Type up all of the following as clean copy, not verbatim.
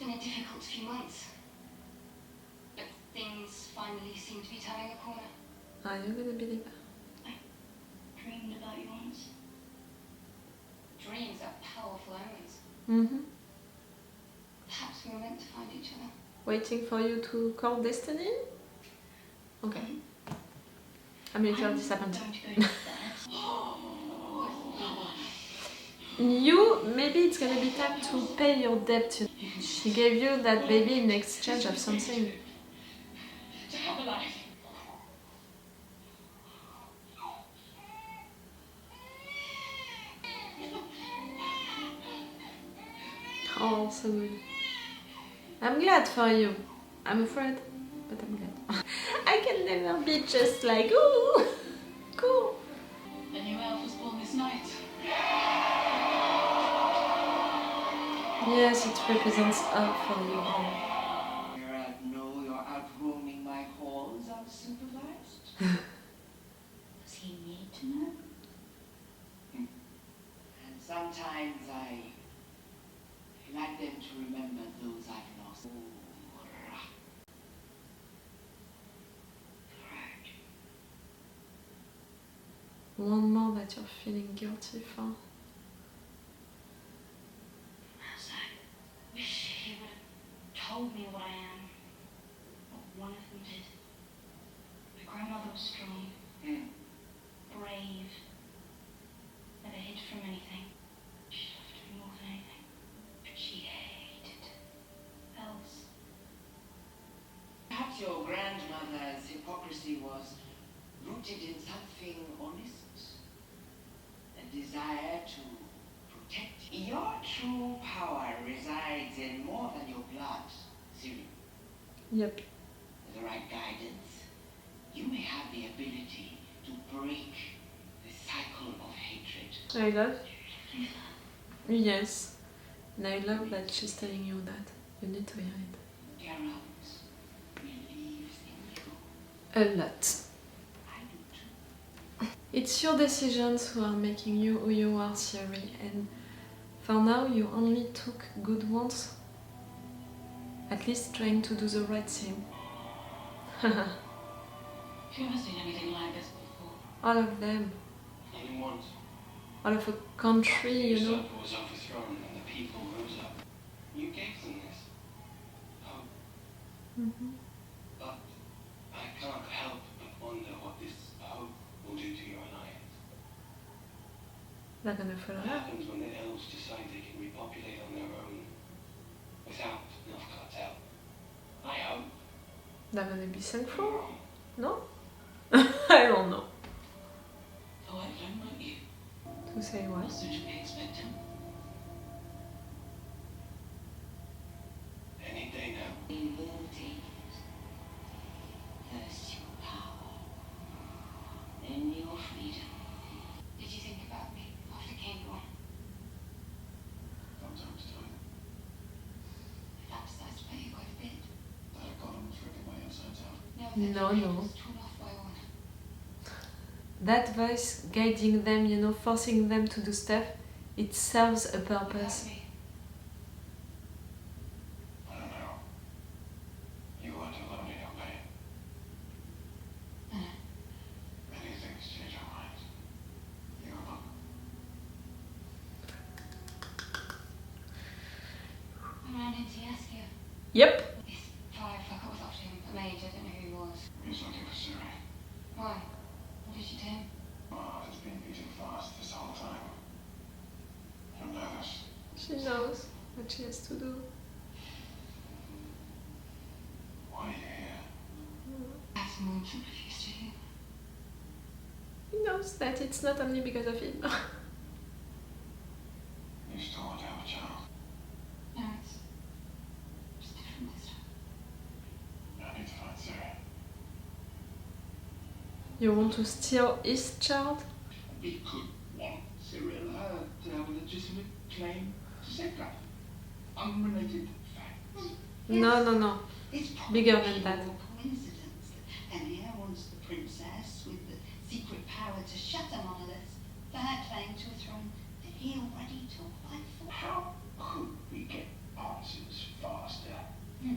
been a difficult few months, but things finally seem to be turning a corner. Are you gonna believe? I dreamed about you once. Dreams are powerful omens. Mm-hmm. Perhaps we were meant to find each other. Waiting for you to call destiny? Okay. I'm a little disappointed. You, maybe it's gonna be time to pay your debt. She gave you that baby in exchange of something. To have a life. Oh, so good. I'm glad for you. I'm afraid, but I'm glad. I can never be just like, ooh, cool. A new elf was born this night. Yes, it represents up for you. You're out roaming my halls unsupervised. Does he need to know? And sometimes I like them to remember those I've lost. One more that you're feeling guilty for. I wish he would have told me what I am. But one of them did. My grandmother was strong, brave, never hid from anything. She loved me more than anything. But she hated elves. Perhaps your grandmother's hypocrisy was rooted in something honest. A desire to protect. Your true power resides in more than your blood, Ciri. Yep. With the right guidance, you may have the ability to break the cycle of hatred. I love. Yes. And I love that she's telling you that. You need to hear it. Geralt believes in you. A lot. I do too. It's your decisions who are making you who you are, Ciri, and for now you only took good ones. At least trying to do the right thing. Have you ever seen anything like this before? All of them. Only once. All of a country, you know. Usurper was overthrown and the people rose up. You gave them this hope, Mm-hmm. but I can't help but wonder what this hope will do to your alliance. They're gonna follow What her. happens when the elves decide they can repopulate on their own without Nilfgaard's help? I hope. They're gonna be thankful? No? I don't know. Oh, I don't like you. To say what? What should we expect him? Any day now. We will take it. First your power, then your freedom. Did you think about me after Cainborn? From time to time. That decides to pay you quite a bit. That I got almost ripping my insides out. No, no. Was torn off by one. That voice guiding them, you know, forcing them to do stuff, it serves a purpose. Without me. I don't know. You weren't alone in your pain. I know. Many things change our minds. You were not. I ran into Yaskir. Yep. This firefucker was after him, a mage, I don't know who he was. He was looking for Ciri. Why? What did she do? Mars has been beating fast this whole time. You're nervous. She knows what she has to do. Why are you here? That's more than I used to hear. He knows that it's not only because of him. You still want to have a child. No, it's different this time. I need to find Ciri. You want to steal his child? We could want Cyril to have a legitimate claim to safeguard. Unrelated facts. No, no, no. It's Bigger probably than that. pure coincidence that Emir wants the princess with the secret power to shut a monolith for her claim to a throne that he already took by force. How could we get answers faster. Hmm.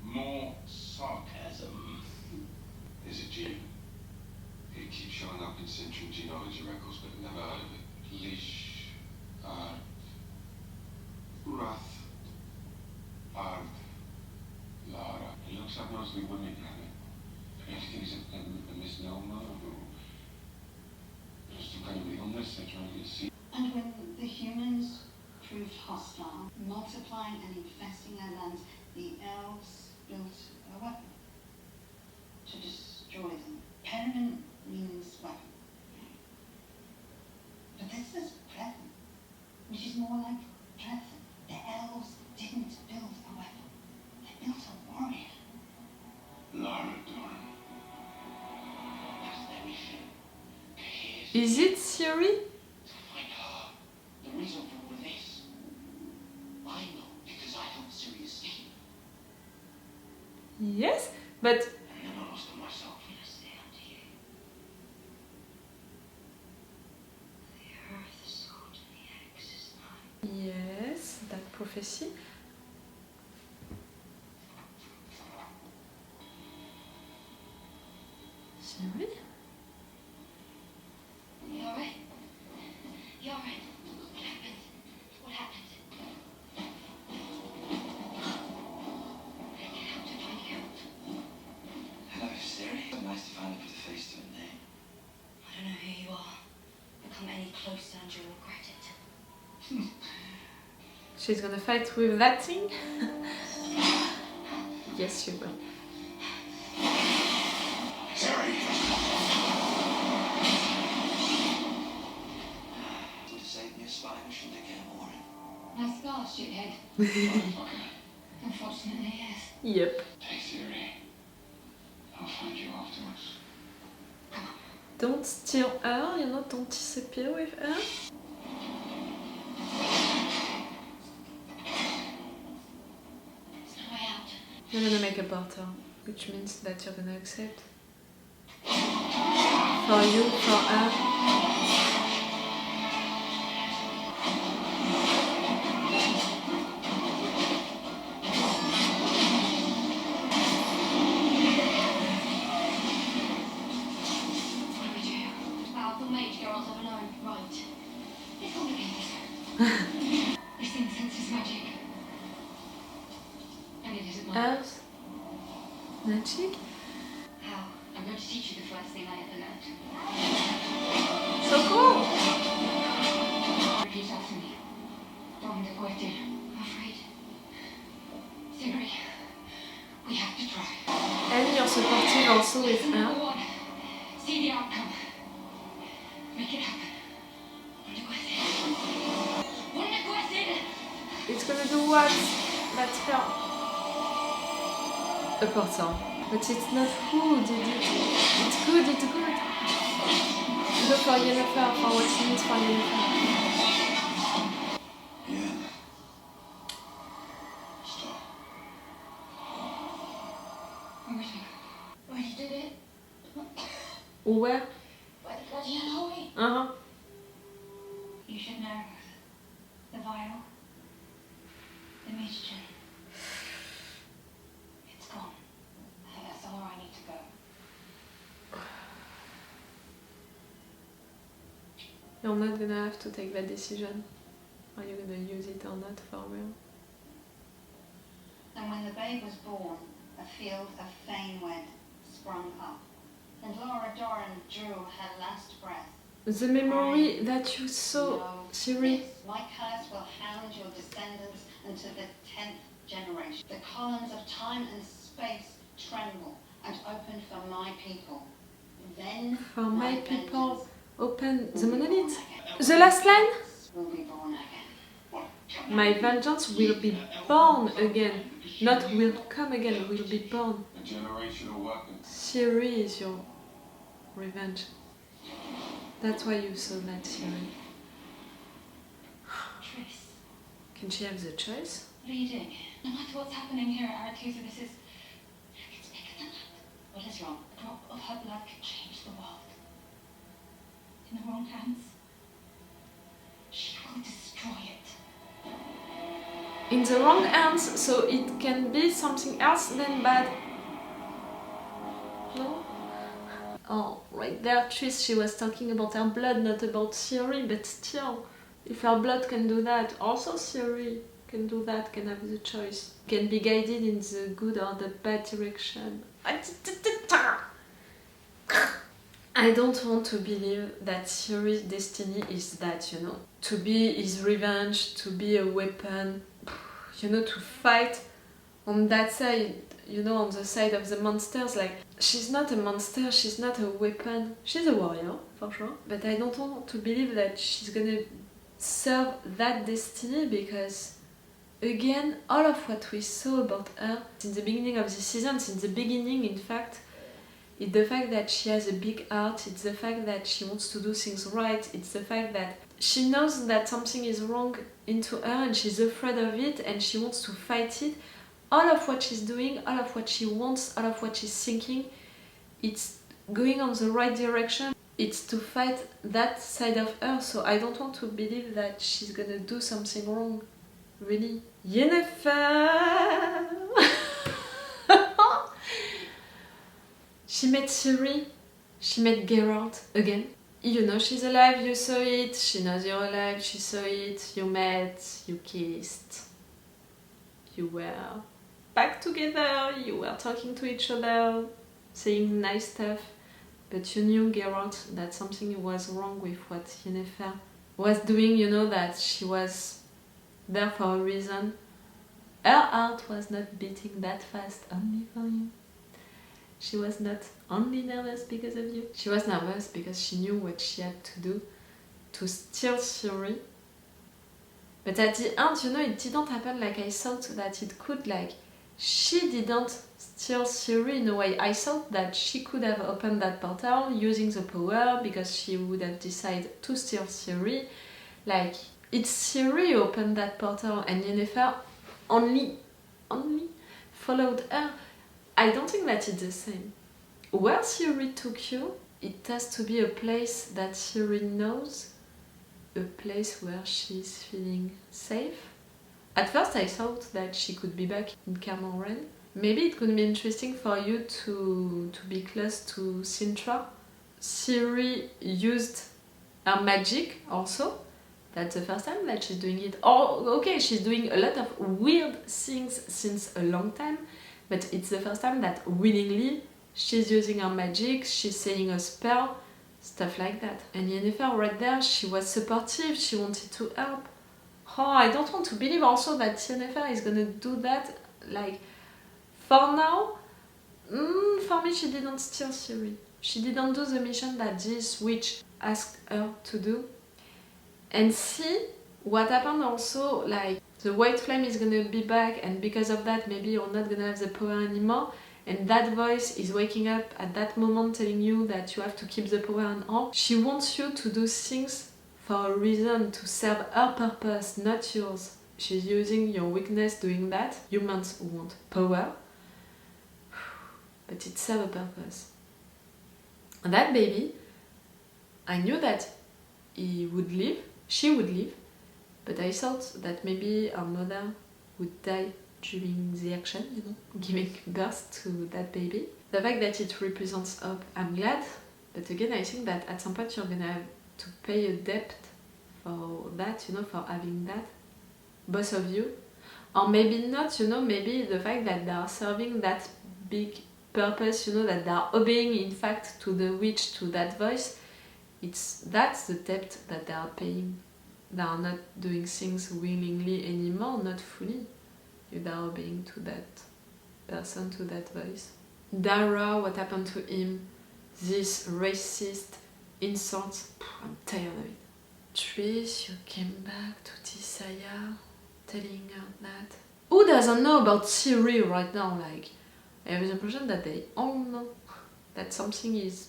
More sarcasm. There's a gene. It keeps showing up in Central Genealogy records, but never heard of it. Lish, Wrath, Lara. It looks like mostly women have it. Everything is a misnomer or some kind of illness they're trying to see. And when the humans proved hostile, multiplying and infesting their lands, the elves built a weapon to destroy them. Permanent means weapon. But this is present, which is more like present. The elves didn't build a weapon. They built a warrior. Lara Dorn. That's their mission. Is it Siri? To find her. The reason for all of this. I know because I helped Siri escape. Yes, but I never lost her myself. I'm gonna stay under you. The earth is cold and the eggs is not. yes, that prophecy. Siri? You alright? You alright? What happened? What happened? I can help to find you. Hello, Siri. Nice to finally put a face to a name. I don't know who you are, but come any closer and you'll regret it. She's gonna fight with that thing? Yes, she will. Siri! Would have saved me a spy mission to get Warren. Nice scar, shithead. Motherfucker. Unfortunately, yes. Yep. Take Siri. I'll find you afterwards. Don't steal her, don't disappear with her. There's no way out. You're gonna make a portal, which means that you're gonna accept. For you, for her. What do we do? Powerful mage girls of alone. Right. It's complicated. This thing senses magic. And it isn't mine. Earth? Magic? How? I'm going to teach you the first thing I ever learned. So cool! Repeat after me. Donde puede. Afraid. Siri. We have to try. And you're supporting also with Number her. one. See the outcome. Make it happen. Donde puede. Donde puede. It's gonna do what? Let's her. A portal. But it's not who did it. It's good, it's good. Go for Yennefer, for what it means for Yennefer. Yeah. Stop. I'm waiting. Already did it. Where? By the bloody Halloween. Uh-huh. You should know. The vial. The mutagen. It's gone. That's all I need to go. You're not gonna have to take that decision. Are you gonna use it or not for real? And when the babe was born, a field of Faneweed sprung up, and Laura Doran drew her last breath. The memory that you saw, No, Siri. this, my curse will hound your descendants unto the 10th generation. The columns of time and space tremble and open for my people. Then For my people, vengeance open the will be born monolith. again. The last line? Will be born again. My vengeance will be born again. Not will come again, will be born. A generational weapon. Siri is your revenge. That's why you saw that, Siri. Triss, Can she have the choice? what are you doing? No matter what's happening here at Arethusa, this is... It's bigger than that. What is wrong? A drop of her blood could change the world. In the wrong hands, she will destroy it. in the wrong hands, so it can be something else than bad. No? Oh, right there, Tris, she was talking about her blood, not about theory, but still, if her blood can do that, also theory can do that, can have the choice, can be guided in the good or the bad direction. I don't want to believe that Theory's destiny is that, you know, to be his revenge, to be a weapon, you know, to fight on that side, you know, on the side of the monsters. Like, she's not a monster, she's not a weapon, she's a warrior, for sure. But I don't want to believe that she's gonna serve that destiny, because again, all of what we saw about her since the beginning of the season, since the beginning in fact, it's the fact that she has a big heart, it's the fact that she wants to do things right, it's the fact that she knows that something is wrong into her and she's afraid of it and she wants to fight it. All of what she's doing, all of what she wants, all of what she's thinking, it's going on the right direction. It's to fight that side of her, so I don't want to believe that she's gonna do something wrong. Really. Yennefer! She met Ciri, she met Geralt again. You know she's alive, you saw it, she knows you're alive, she saw it, you met, you kissed. You were back together, you were talking to each other, saying nice stuff. But you knew, Geralt, that something was wrong with what Yennefer was doing, you know, that she was there for a reason. Her heart was not beating that fast only for you. She was not only nervous because of you. She was nervous because she knew what she had to do to steal Ciri. But at the end, you know, it didn't happen like I thought that it could. Like, she didn't steal Ciri in a way. I thought that she could have opened that portal using the power because she would have decided to steal Ciri. Like, it's Ciri who opened that portal and Yennefer only followed her. I don't think that it's the same. Where Ciri took you, it has to be a place that Ciri knows, a place where she's feeling safe. At first I thought that she could be back in Kaer Morhen. Maybe it could be interesting for you to be close to Cintra. Ciri used her magic also. That's the first time that she's doing it. Oh, okay, she's doing a lot of weird things since a long time. But it's the first time that willingly she's using her magic, she's saying a spell, stuff like that. And Yennefer right there, she was supportive, she wanted to help. Oh, I don't want to believe also that Yennefer is gonna do that. Like, for now, for me she didn't steal Ciri. She didn't do the mission that this witch asked her to do. And see what happened also, like, the white flame is gonna be back, and because of that maybe you're not gonna have the power anymore, and that voice is waking up at that moment telling you that you have to keep the power on. She wants you to do things for a reason, to serve her purpose, not yours. She's using your weakness doing that. Humans want power, but it serves a purpose. And that baby, I knew that he would live, she would live, but I thought that maybe our mother would die during the action, you know, giving birth to that baby. The fact that it represents hope, I'm glad, but again I think that at some point you're gonna have to pay a debt for that, you know, for having that, both of you. Or maybe not, you know, maybe the fact that they are serving that big purpose, you know, that they are obeying in fact to the witch, to that voice, that's the debt that they are paying. They are not doing things willingly anymore, not fully. They are obeying to that person, to that voice. Dara, what happened to him? This racist insults, I'm tired of it. Tris, you came back to Tissaia, telling her that. Who doesn't know about Ciri right now? Like, I have the impression that they all know that something is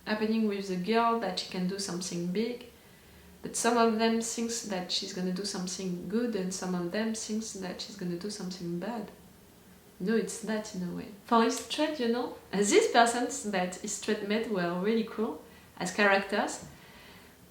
happening with the girl, that she can do something big. But some of them thinks that she's gonna do something good, and some of them thinks that she's gonna do something bad. No, it's that in a way. For Istred, you know, these persons that Istred met were really cool as characters.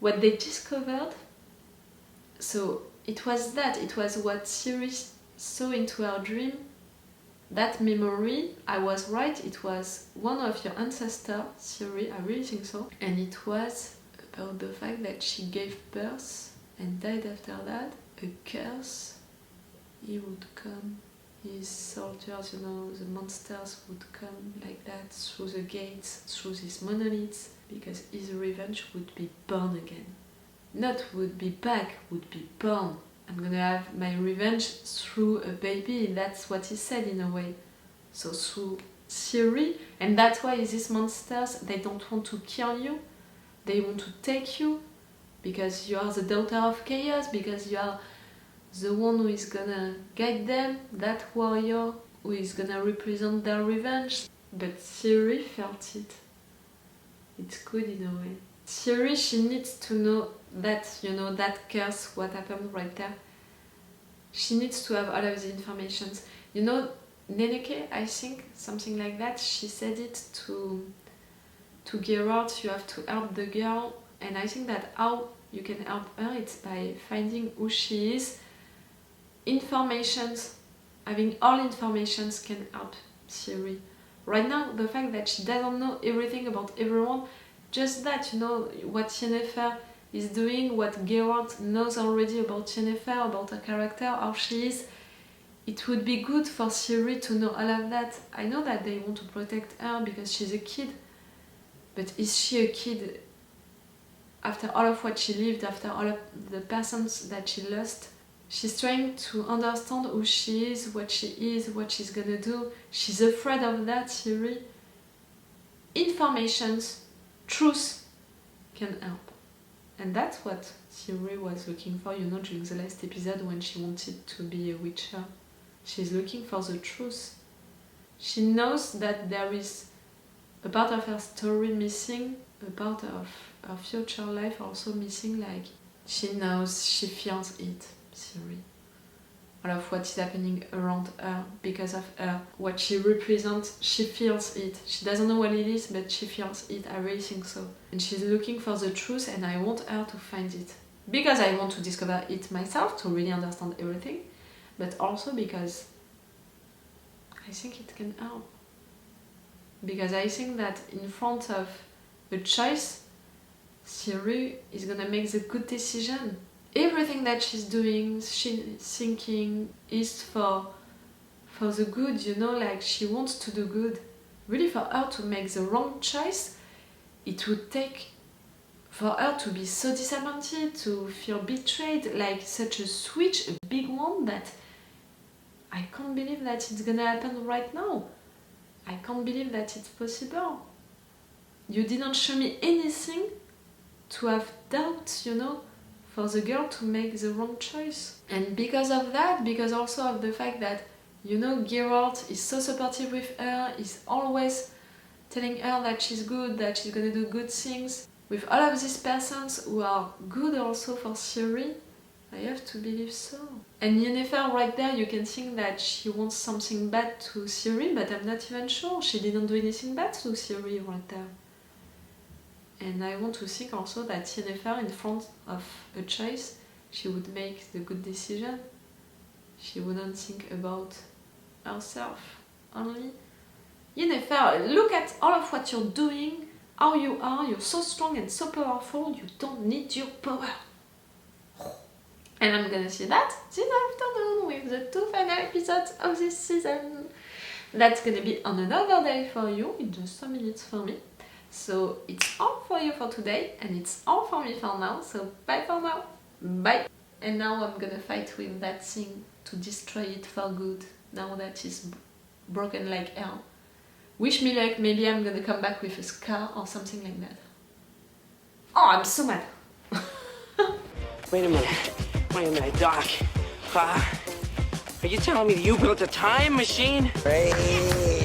What they discovered, so it was what Ciri saw into her dream that memory, I was right, it was one of your ancestors, Siri, I really think so. And it was about the fact that she gave birth and died after that. A curse, he would come. His soldiers, you know, the monsters would come like that through the gates, through these monoliths, because his revenge would be born again. Not would be back, would be born. I'm gonna have my revenge through a baby, that's what he said in a way. So through Siri, and that's why these monsters, they don't want to kill you, they want to take you, because you are the daughter of chaos, because you are the one who is gonna guide them, that warrior who is gonna represent their revenge. But Siri felt it. It's good in a way. Siri, she needs to know that, you know, that curse, what happened right there. She needs to have all of the information. You know, Neneke, I think, something like that, she said it to Geralt, you have to help the girl, and I think that how you can help her, it's by finding who she is. Informations, having all informations can help Siri. Right now, the fact that she doesn't know everything about everyone, just that, you know, what Yennefer is doing, what Geralt knows already about Yennefer, about her character, how she is, it would be good for Siri to know all of that. I know that they want to protect her because she's a kid, but is she a kid after all of what she lived, after all of the persons that she lost? She's trying to understand who she is, what she's gonna do. She's afraid of that, Siri. Informations, truth can help. And that's what Siri was looking for, you know, during the last episode when she wanted to be a witcher. She's looking for the truth. She knows that there is a part of her story missing, a part of her future life also missing, like she knows, she feels it. Siri. All of what is happening around her, because of her, what she represents, she feels it. She doesn't know what it is, but she feels it, I really think so. And she's looking for the truth, and I want her to find it. Because I want to discover it myself, to really understand everything, but also because I think it can help. Because I think that in front of a choice, Siri is gonna make the good decision. Everything that she's doing, she's thinking is for the good, you know, like she wants to do good. Really, for her to make the wrong choice, it would take for her to be so disappointed, to feel betrayed, like such a switch, a big one, that I can't believe that it's gonna happen right now. I can't believe that it's possible. You didn't show me anything to have doubts, you know, for the girl to make the wrong choice. And because of that, because also of the fact that, you know, Geralt is so supportive with her, is always telling her that she's good, that she's gonna do good things. With all of these persons who are good also for Siri, I have to believe so. And Yennefer right there, you can think that she wants something bad to Siri, but I'm not even sure. She didn't do anything bad to Siri right there. And I want to think also that Yennefer, in front of a choice, she would make the good decision. She wouldn't think about herself only. Yennefer, look at all of what you're doing, how you are, you're so strong and so powerful, you don't need your power. And I'm gonna see that this afternoon with the 2 final episodes of this season. That's gonna be on another day for you, in just some minutes for me. So it's all for you for today, and it's all for me for now, so bye for now. Bye! And now I'm gonna fight with that thing to destroy it for good, now that it's broken like hell. Wish me luck, maybe I'm gonna come back with a scar or something like that. Oh, I'm so mad! Wait a minute, Doc. Are you telling me that you built a time machine? Hey.